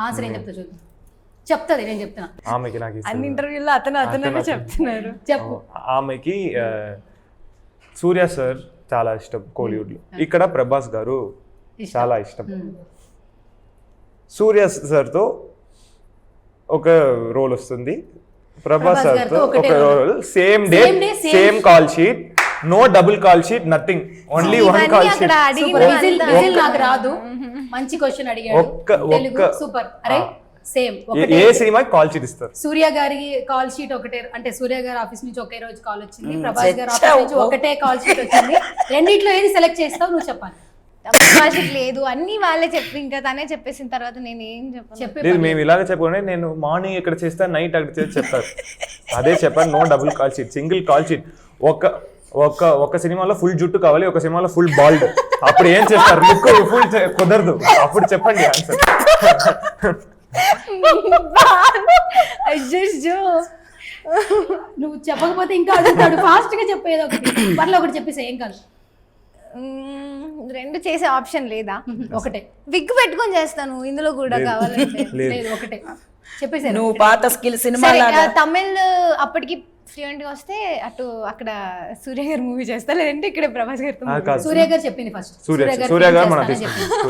ఆన్సర్ ఏం చెప్తా చూద్దాం. చెప్తుంది, నేను చెప్తున్నా. ఆమెకి నాకు అన్ని ఇంటర్వ్యూలో అతను చెప్తున్నారు. చెప్పు. ఆమెకి సూర్య సార్ చాలా ఇష్టం కోలీవుడ్ లో, ఇక్కడ ప్రభాస్ గారు చాలా ఇష్టం. సూర్య సార్ తో ఒక రోల్ వస్తుంది, ప్రభాస్ సార్ తో ఒక role, same day same call sheet, no double call sheet, nothing, only 1 call sheet. నాకు రాదు, మంచి క్వశ్చన్ అడిగాడు. సూపర్. అరే సేమ్ ఏ సినిమాకి కాల్ షీట్ ఇస్తారు? సూర్య గారి కాల్ షీట్ ఒకటే, అంటే సూర్య గారి ఆఫీస్ నుంచి ఒకే రోజు కాల్ వచ్చింది, ప్రభాస్ గారి ఆఫీస్ నుంచి ఒకటే కాల్ షీట్ వచ్చింది. రెండిట్లో ఏది సెలెక్ట్ చేస్తావు నువ్వు చెప్పాలి. ప్రాజెక్ట్ లేదు అన్ని వాళ్ళే చెప్పి ఇంకా తనే చెప్పేసిన తర్వాత నేను ఏం చెప్పాను. లేదు మేము ఇలాగ చెప్పుకునే, నేను మార్నింగ్ ఇక్కడ చేస్తా నైట్ అక్కడ చేసి చెప్తారు. అదే చెప్పాను, no double call sheet, single call sheet. ఒక సినిమాలో ఫుల్ జుట్టు కావాలి, ఒక సినిమాలో ఫుల్ బాల్డ్. అప్పుడు ఏం చేస్తారు? లుక్ ఫుల్ కుదరదు, అప్పుడు చెప్పండి ఆన్సర్. నువ్వు చెప్పకపోతే ఇంకా అడుగుతాడు, ఫాస్ట్ గా చెప్పేది ఒకటి, పర్లో ఒకటి చెప్పేసి ఏం కాదు. రెండు చేసే ఆప్షన్ లేదా? ఒకటే విగ్ పెట్టుకొని చేస్తాను ఇందులో కూడా కావాలంటే. లేదు ఒకటే చెప్పేసి. నువ్వు పాత స్కిల్ సినిమా తమిళ్ అప్పటికి ఫ్లూయెంట్ గా వస్తే అటు అక్కడ సూర్య గారు మూవీ చేస్తా, లేదంటే ఇక్కడ ప్రభాస్ గారితో. సూర్య గారు చెప్పింది ఫస్ట్. సూర్య గారు మనం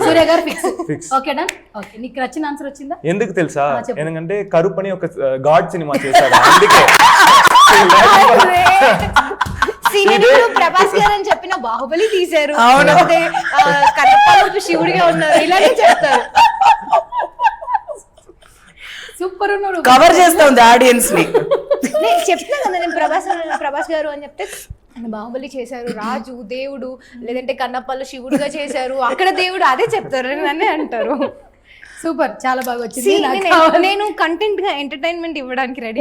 సూర్య గారు ఫిక్స్. Okay done. ఓకే, నీకు నచ్చిన ఆన్సర్ వచ్చిందా? ఎందుకు తెలుసా? ఎందుకంటే కరుప్ అని ఒక గాడ్ సినిమా చేశారు, అందుకే. ప్రభాస్ గారు అని చెప్పిన బాహుబలి తీశారు, కన్నప్ప శివుడిగా ఉన్నారు, ఇలాగే చెప్తారు. సూపర్ ఉన్నాడు, కవర్ చేస్తుంది ఆడియన్స్ ని. నేను చెప్తున్నా కదా, నేను ప్రభాస్ గారు అని చెప్తే బాహుబలి చేశారు, రాజు దేవుడు, లేదంటే కన్నప్పలు శివుడుగా చేశారు, అక్కడ దేవుడు, అదే చెప్తారు అని అంటారు. సూపర్, చాలా బాగా వచ్చింది. నేను కంటెంట్ గా ఎంటర్టైన్మెంట్ ఇవ్వడానికి రెడీ.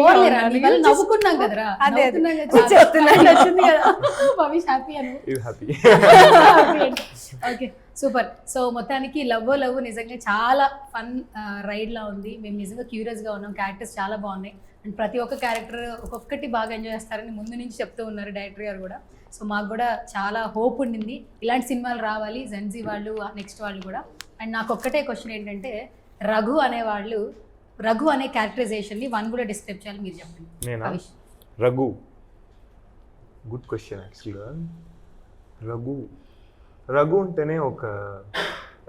నవ్వుకున్నాం కదరా, అదే నచ్చింది కదా. హ్యాపీ అని. Okay super. సో మొత్తానికి లవ్ నిజంగా చాలా ఫన్ రైడ్ లా ఉంది. మేము నిజంగా క్యూరియస్ గా ఉన్నాం. క్యారెక్టర్స్ చాలా బాగున్నాయి అండ్ ప్రతి ఒక్క క్యారెక్టర్ ఒక్కొక్కటి బాగా ఎంజాయ్ చేస్తారని ముందు నుంచి చెప్తూ ఉన్నారు డైరెక్టర్ గారు కూడా. సో మాకు కూడా చాలా హోప్ ఉండింది, ఇలాంటి సినిమాలు రావాలి, జెన్జీ వాళ్ళు నెక్స్ట్ వాళ్ళు కూడా. అండ్ నాకు ఒక్కటే క్వశ్చన్ ఏంటంటే, రఘు అనే క్యారెక్టరైజేషన్ని వన్ కూడా డిస్క్రైబ్ చేయాలి, మీరు చెప్పండి. గుడ్ క్వశ్చన్ యాక్చువల్గా. రఘు అంటేనే ఒక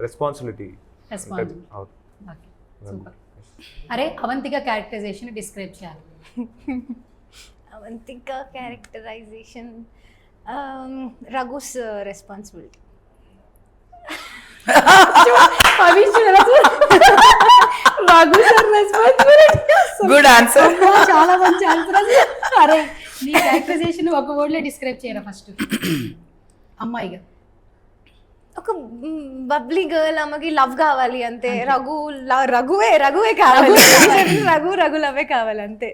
రెస్పాన్సిబిలిటీ. సూపర్. అరే అవంతిక క్యారెక్టరైజేషన్ డిస్క్రైబ్ చేయాలి. Avantika characterisation Raghu's responsibility. Good answer, చాలా మంచి ఆన్సర్. అరే నీ క్యారెక్టరైజేషన్ ఒక వర్డ్ లో డిస్క్రైబ్ చేయరా ఫస్ట్. అమ్మాయిగా ఒక బబ్లీ గర్ల్, ఆమెకి లవ్ కావాలి అంతే. రఘువే కావాలి, రఘు లవే కావాలి అంతే.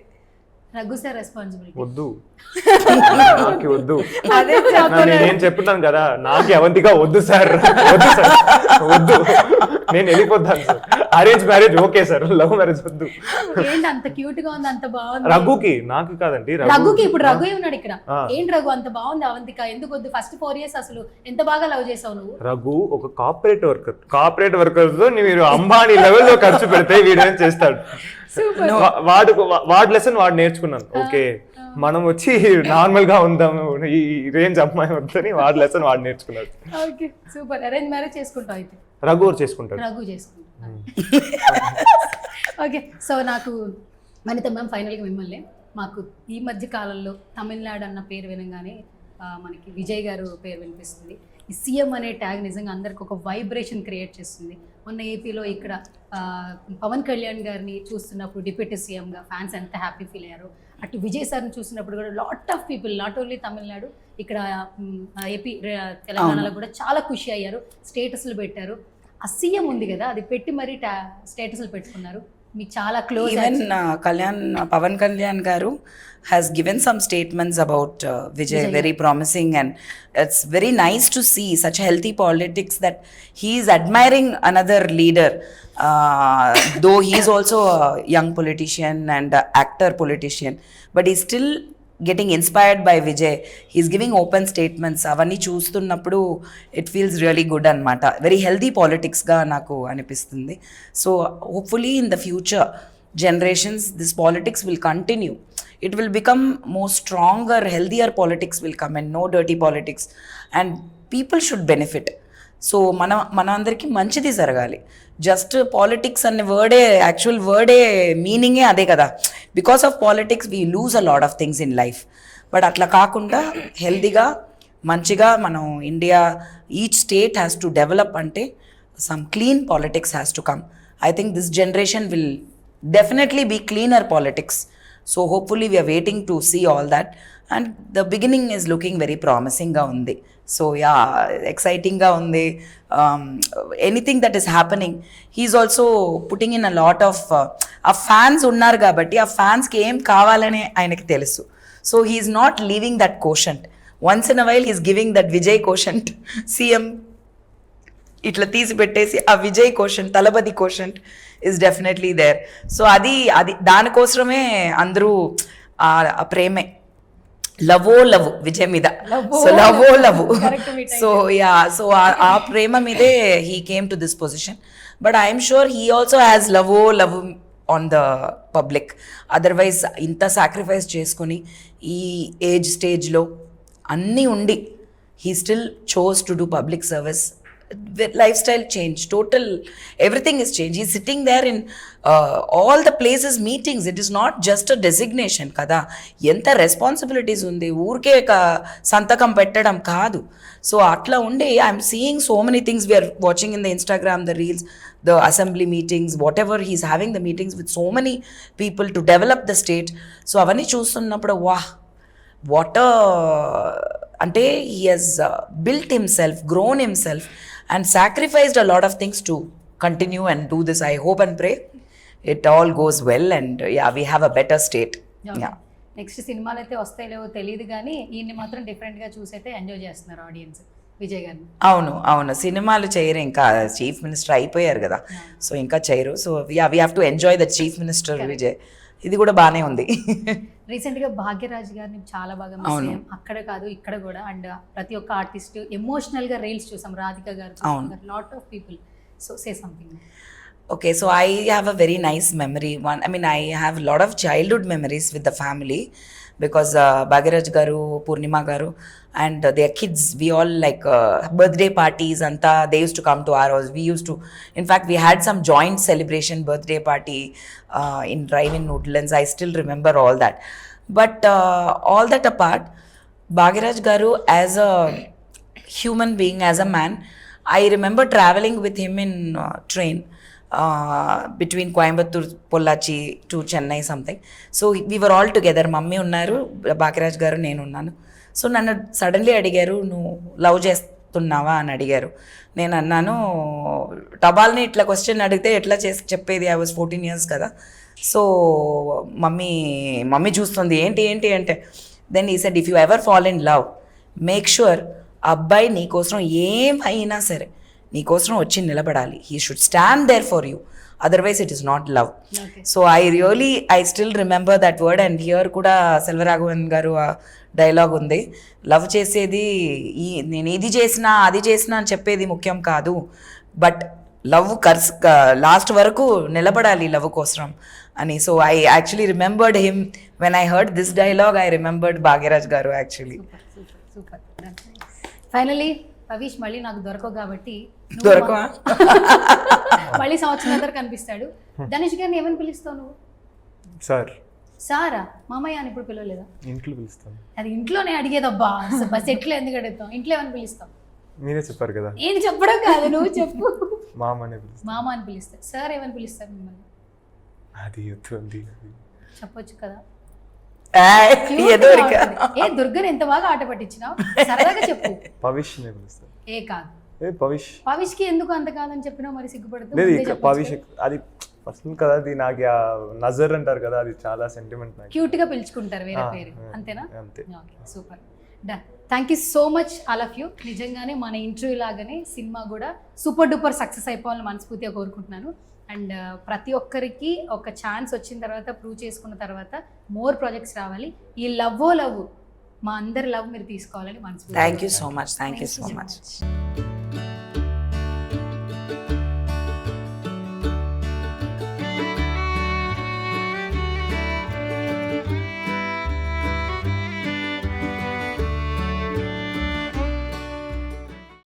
రఘు సార్ రెస్పాన్సిబిలిటీ వద్దు, నాకు వద్దు. నేను చెప్తున్నాను కదా, నాకు అవంతిగా వద్దు సార్, వద్దు, నేను వెళ్ళిపోతాను sir. Arrange marriage okay sir, love marriage వద్దు. ఏంటి అంత క్యూట్ గా ఉంది, అంత బాగుంది. రఘుకి, నాకు కాదండి. రఘుకి ఇప్పుడు రఘు ఉన్నాడు ఇక్కడ. ఏంటి రఘు అంత బాగుంది, అవంతిక ఎందుకు వద్దు? ఫస్ట్ 4 years అసలు ఎంత బాగా లవ్ చేసావు నువ్వు. రఘు ఒక కార్పొరేట్ వర్కర్ తో మీరు అంబానీ లెవెల్లో ఖర్చు పెడితే వీడేం చేస్తాడు. వాడు లెసన్ వాడు నేర్చుకున్నాను. ఓకే మనం వచ్చి నార్మల్ గా ఉందాము, ఈ రేంజ్ అమ్మాయి వద్దని వాడు లెసన్ వాడు నేర్చుకున్నాడు. Okay super. అరేంజ్ మ్యారేజ్ చేసుకుంటావు అయితే? రఘు చేసుకుంటాడు. ఓకే సో నాకు వనిత మ్యామ్, ఫైనల్గా మిమ్మల్ని, మాకు ఈ మధ్య కాలంలో తమిళనాడు అన్న పేరు వినగానే మనకి విజయ్ గారు పేరు వినిపిస్తుంది. ఈ సీఎం అనే ట్యాగ్ నిజంగా అందరికి ఒక వైబ్రేషన్ క్రియేట్ చేస్తుంది. మొన్న ఏపీలో ఇక్కడ పవన్ కళ్యాణ్ గారిని చూస్తున్నప్పుడు డిప్యూటీ సీఎంగా ఫ్యాన్స్ ఎంత హ్యాపీ ఫీల్ అయ్యారు. అటు విజయ్ సార్ని చూసినప్పుడు కూడా lot of people, not only Tamil Nadu, ఇక్కడ ఏపీ తెలంగాణలో కూడా చాలా ఖుషి అయ్యారు, స్టేటస్లు పెట్టారు. ఆ సీఎం ఉంది కదా, అది పెట్టి మరీ స్టేటస్లు పెట్టుకున్నారు. మీకు చాలా క్లోజ్. ఈవెన్ పవన్ కళ్యాణ్ గారు has given some statements about Vijay, very promising, and it's very nice to see such healthy politics that he is admiring another leader, though he is also a young politician and actor politician, but he's still getting inspired by Vijay. He's giving open statements. Avanni చూస్తున్నప్పుడు it feels really good anamata. Very healthy politics ga naku anipistundi. So hopefully in the future generations this politics will continue. It will become more stronger, healthier politics will come and no dirty politics, and people should benefit. So మన అందరికీ మంచిది జరగాలి. జస్ట్ పాలిటిక్స్ అనే వర్డే, యాక్చువల్ వర్డే మీనింగే అదే కదా. Because of politics we lose a lot of things in life. But అట్లా కాకుండా హెల్దీగా మంచిగా మనం India, each state has to develop అంటే some clean politics has to come. I think this generation will definitely be cleaner politics. So hopefully we are waiting to see all that, and the beginning is looking very promising ga undi. So yeah, exciting ga undi. Anything that is happening, he's also putting in a lot of fans unnar kabatti aa fans ki em kavalane ayanaki telusu. So he's not leaving that quotient. Once in a while he's giving that Vijay quotient, CM ఇట్లా తీసి పెట్టేసి ఆ Vijay question, Thalapathy question is definitely there. So అది దానికోసమే అందరూ ఆ ప్రేమే లవ్ విజయ్ మీద, so love. So yeah, so ఆ ప్రేమ మీదే he came to this position. But I'm sure he also has love on the public. Otherwise ఇంత సాక్రిఫైస్ చేసుకుని ఈ ఏజ్ స్టేజ్లో అన్నీ ఉండి he still chose to do public service. Lifestyle change, total everything is changed. He's sitting there in all the places meetings. It is not just a designation kada, enta responsibilities undi, urke santakam pettadam kaadu. So atla unde I'm seeing so many things. We are watching in the Instagram, the reels, the assembly meetings, whatever, he's having the meetings with so many people to develop the state. So avanni chustunnappudu wow, what a ante he has built himself, grown himself, and sacrificed a lot of things to continue and do this. I hope and pray it all goes well, and yeah, we have a better state. Yeah. Next సినిమాలు అయితే వస్తాయి లేవో తెలియదు కానీ ఈయన్ని మాత్రం డిఫరెంట్గా చూసైతే ఎంజాయ్ చేస్తున్నారు ఆడియన్స్ విజయ్ గారిని. అవును సినిమాలు చేయరు, ఇంకా చీఫ్ మినిస్టర్ అయిపోయారు కదా, సో ఇంకా చేయరు. So yeah, we have to enjoy the chief minister Vijay. ఇది కూడా బాగానే ఉంది. రీసెంట్గా భాగ్యరాజ్ గారిని చాలా బాగా మిస్ అయ్యాం, అక్కడ కాదు ఇక్కడ కూడా. అండ్ ప్రతి ఒక్క ఆర్టిస్ట్ ఎమోషనల్గా రీల్స్ చూసాం, రాధిక గారు, lot of people. So say something. Okay, so I have a very nice memory. I have a lot of childhood memories with the family, because Bhagiraj garu, Purnima garu, and their kids, we all like birthday parties anta, they used to come to our house. We used to, in fact, we had some joint celebration birthday party in drive-in Woodlands. I still remember all that. But all that apart, Bhagiraj garu as a human being, as a man, I remember traveling with him in train. Between Coimbatore, Pollachi to Chennai something. So we were all together. Mummy unnaru, Bhagiraj garu, nenu unnanu. So nannu suddenly adigaru, nu love చేస్తున్నావా అని అడిగారు. నేను అన్నాను, టబాల్ని ఇట్లా క్వశ్చన్ అడిగితే ఎట్లా చేసి చెప్పేది, ఐ వాజ్ 14 years కదా. సో మమ్మీ చూస్తుంది, ఏంటి అంటే, then he said, if you ever fall in love, make sure అబ్బాయి నీకోసం ఏమైనా సరే నీకోసం వచ్చి నిలబడాలి. He should stand there for you, otherwise it is not love. So I still remember that word. And here కూడా సెల్వరాఘవన్ గారు డైలాగ్ ఉంది, లవ్ చేసేది నేను ఇది చేసినా అది చేసినా అని చెప్పేది ముఖ్యం కాదు, బట్ లవ్ లాస్ట్ వరకు నిలబడాలి లవ్ కోసం అని. So I actually remembered him when I heard this dialogue. I remembered Bhagyaraj గారు యాక్చువల్లీ. సూపర్. ఫైనలీ పవీష్ మళ్ళీ నాకు దొరకవు కాబట్టి దొరకవా, మళ్ళీ సంవత్సరం దగ్గర కనిపిస్తాడు. ధనుష్ గారిని ఏమని పిలుస్తావు నువ్వు? సారా మామయ్య అని ఇప్పుడు పిలవలేదా? ఇంట్లో పిలుస్తాను. అది ఇంట్లోనే అడిగేదబ్బా, బస్ ఎట్లా ఎందుకు అడుగుతాం? ఇంట్లో ఏమని పిలుస్తాం? మీరే చెప్పారు కదా. నేను చెప్పడం కాదు, నువ్వు చెప్పు. మామ అని పిలుస్తారు. సార్ ఏమని పిలుస్తారు మిమ్మల్ని? అది చెప్పొచ్చు కదా. ఏ దుర్గని ఎంత బాగా ఆట పట్టించినావు, సరదాగా చెప్పు. పవిష్ నే పిలుస్తారు. ఏ కాదు, పవిష్ కి ఎందుకు అంత కాదని చెప్పినావు? మరి సిగ్గుపడుతూ. పవిష్ అది పర్సనల్ కదా, అది నాకు నజర్ అంటారు కదా, అది చాలా సెంటిమెంట్. క్యూట్ గా పిలుచుకుంటారు వేరే పేరు, అంతేనా? అంతే. Super, done. Thank you so much all of you. నిజంగానే మన ఇంటర్వ్యూ లాగానే సినిమా కూడా సూపర్ డూపర్ సక్సెస్ అయిపోవాలని మనస్ఫూర్తిగా కోరుకుంటున్నాను. అండ్ ప్రతి ఒక్కరికి ఒక ఛాన్స్ వచ్చిన తర్వాత, ప్రూవ్ చేసుకున్న తర్వాత మోర్ ప్రాజెక్ట్స్ రావాలి. ఈ లవ్ మా అందరి లవ్ మీరు తీసుకోవాలని మనస్ఫూర్తిగా. Thank you so much.